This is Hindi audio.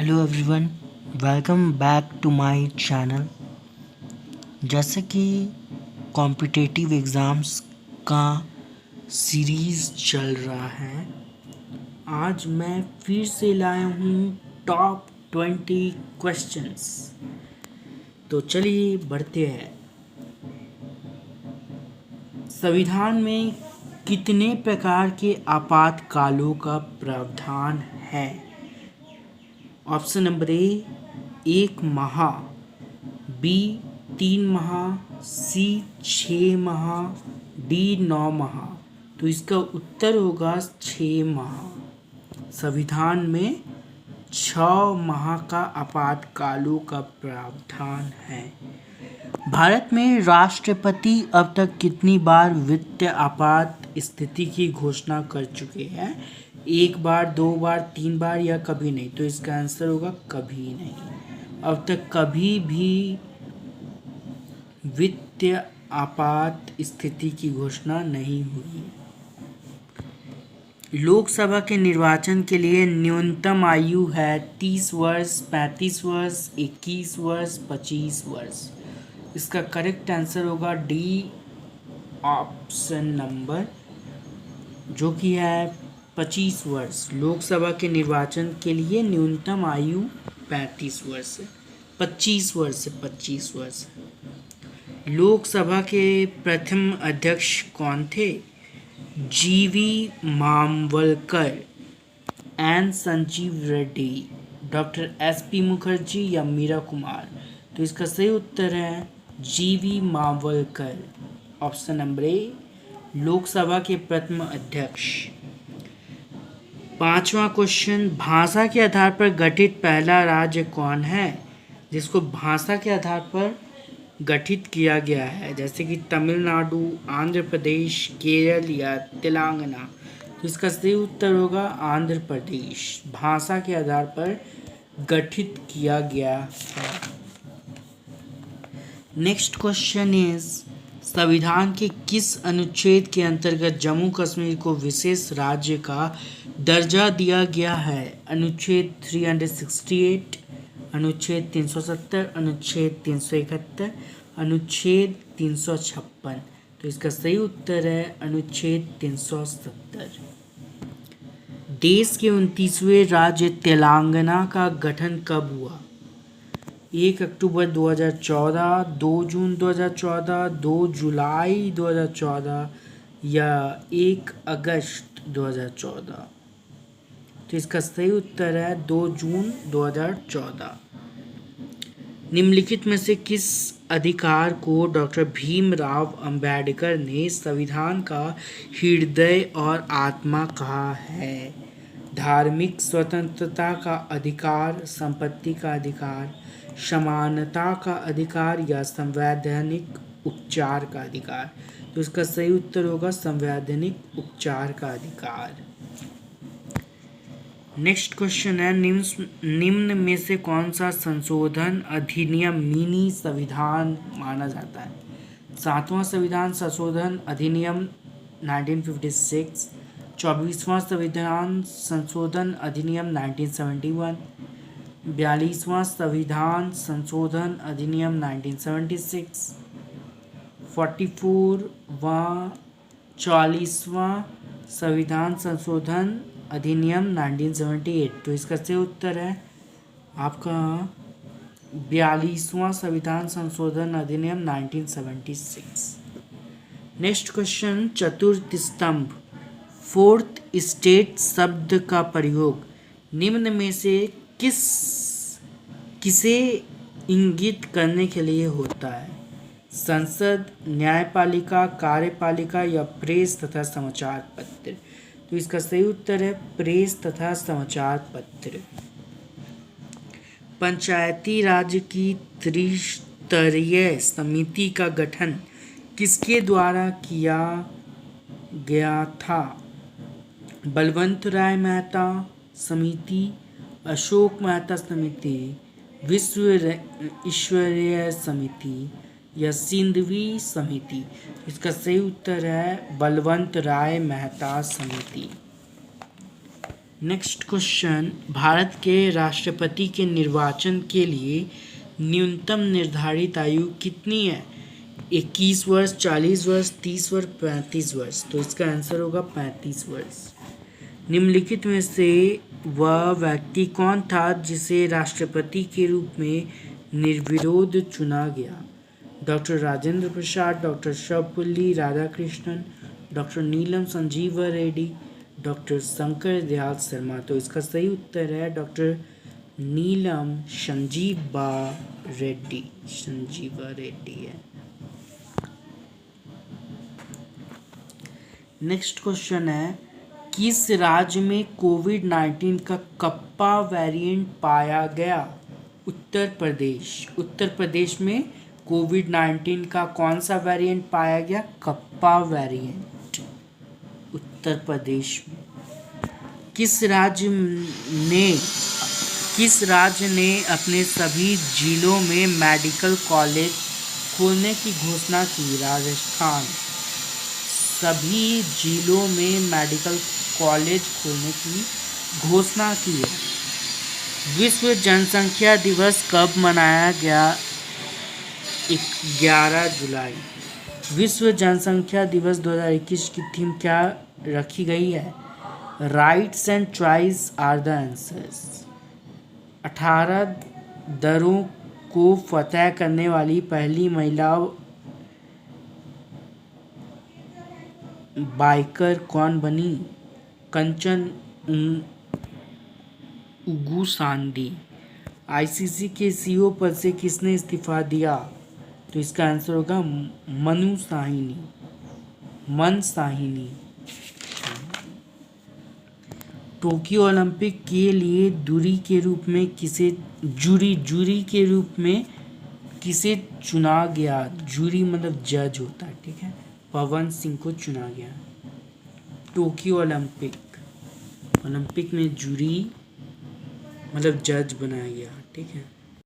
Hello everyone, welcome back to my channel. जैसे कि कॉम्पिटिटिव एग्ज़ाम्स का सीरीज़ चल रहा है, आज मैं फिर से लाया हूँ टॉप 20 क्वेश्चंस। तो चलिए बढ़ते हैं। संविधान में कितने प्रकार के आपातकालों का प्रावधान है? ऑप्शन नंबर ए 1 माह, बी 3 माह, सी 6 माह, डी 9 माह। तो इसका उत्तर होगा 6 माह। संविधान में 6 माह का आपातकालों का प्रावधान है। भारत में राष्ट्रपति अब तक कितनी बार वित्तीय आपात स्थिति की घोषणा कर चुके हैं? 1 बार, 2 बार, 3 बार या कभी नहीं? तो इसका आंसर होगा कभी नहीं। अब तक कभी भी वित्तीय आपात स्थिति की घोषणा नहीं हुई। लोकसभा के निर्वाचन के लिए न्यूनतम आयु है 30 वर्ष, 35 वर्ष, 21 वर्ष, 25 वर्ष। इसका करेक्ट आंसर होगा डी ऑप्शन नंबर, जो कि है 25 वर्ष। लोकसभा के निर्वाचन के लिए न्यूनतम आयु 35 वर्ष है, 25 वर्ष से 25 वर्ष। लोकसभा के प्रथम अध्यक्ष कौन थे? GV Mavalankar, N Sanjiva Reddy, doctor SP Mukherjee या मीरा कुमार? तो इसका सही उत्तर है GV Mavalankar, option number A, Lok Sabha के प्रथम अध्यक्ष। 5वां क्वेश्चन, भाषा के आधार पर गठित पहला राज्य कौन है? जिसको भाषा के आधार पर गठित किया गया है, जैसे कि तमिलनाडु, आंध्र प्रदेश, केरल या तेलंगाना? तो इसका सही उत्तर होगा आंध्र प्रदेश। भाषा के आधार पर गठित किया गया है। नेक्स्ट क्वेश्चन इज, संविधान के किस अनुच्छेद के अंतर्गत जम्मू कश्मीर को विशेष राज्य का दर्जा दिया गया है? अनुच्छेद 368, अनुच्छेद 370, अनुच्छेद 371, अनुच्छेद 356? तो इसका सही उत्तर है अनुच्छेद 370। देश के 29वें राज्य तेलंगाना का गठन कब हुआ? 1 अक्टूबर 2014, 2 जून 2014, 2 जुलाई 2014 या 1 अगस्त 2014? तो इसका सही उत्तर है 2 जून 2014। निम्नलिखित में से किस अधिकार को डॉक्टर भीमराव अंबेडकर ने संविधान का हृदय और आत्मा कहा है? धार्मिक स्वतंत्रता का अधिकार, संपत्ति का अधिकार, समानता का अधिकार या संवैधानिक उपचार का अधिकार? तो इसका सही उत्तर होगा संवैधानिक उपचार का अधिकार। नेक्स्ट क्वेश्चन है, निम्न में से कौन सा संशोधन अधिनियम मिनी संविधान माना जाता है? 7वां संविधान संशोधन अधिनियम 1956, 24वां संविधान संशोधन अधिनियम 1971, 42वां संविधान संशोधन अधिनियम 1976, 40वां संविधान संशोधन अधिनियम 1978? तो इसका सही उत्तर है आपका 42वां संविधान संशोधन अधिनियम 1976। नेक्स्ट क्वेश्चन, चतुर्थ स्तंभ, फोर्थ स्टेट शब्द का प्रयोग निम्न में से किसे इंगित करने के लिए होता है? संसद, न्यायपालिका, कार्यपालिका या प्रेस तथा समाचार पत्र? तो इसका सही उत्तर है प्रेस तथा समाचार पत्र। पंचायती राज की त्रिस्तरीय समिति का गठन किसके द्वारा किया गया था? बलवंत राय मेहता समिति, अशोक मेहता समिति, विश्वेश्वरैया समिति या सिंधवी समिति? इसका सही उत्तर है बलवंत राय मेहता समिति। नेक्स्ट क्वेश्चन, भारत के राष्ट्रपति के निर्वाचन के लिए न्यूनतम निर्धारित आयु कितनी है? 21 वर्ष, 40 वर्ष, 30 वर्ष, 35 वर्ष। तो इसका आंसर होगा 35 वर्ष। निम्नलिखित में से वह व्यक्ति कौन था जिसे राष्ट्रपति के रूप में निर्विरोध चुना गया? Doctor Rajendra Prasad, doctor Sarvepalli Radhakrishnan, doctor Neelam Sanjiva Reddy, doctor Shankar Dayal Sharma. तो इसका सही उत्तर है डॉक्टर नीलम संजीवा रेड्डी है। नेक्स्ट क्वेश्चन है, किस राज्य में कोविड-19 का कप्पा वेरिएंट पाया गया? उत्तर प्रदेश। उत्तर प्रदेश में कोविड-19 का कौन सा वेरिएंट पाया गया? कप्पा वेरिएंट, उत्तर प्रदेश में। किस राज्य ने अपने सभी जिलों में मेडिकल कॉलेज खोलने की घोषणा की? राजस्थान। सभी जिलों में मेडिकल कॉलेज खोलने की घोषणा की है। विश्व जनसंख्या दिवस कब मनाया गया? 11 जुलाई। विश्व जनसंख्या दिवस 2021 की थीम क्या रखी गई है? Rights and choice are the answers. 18 दरों को फतह करने वाली पहली महिला बाइकर कौन बनी? कंचन उगुसांडी। आईसीसी के सीईओ पद से किसने इस्तीफा दिया? तो इसका आंसर होगा मन साहिनी। टोक्यो ओलंपिक के लिए जूरी के रूप में किसे चुना गया? जूरी मतलब जज होता है, ठीक है। पवन सिंह को चुना गया। टोक्यो ओलंपिक में जूरी मतलब जज बनाया गया, ठीक है।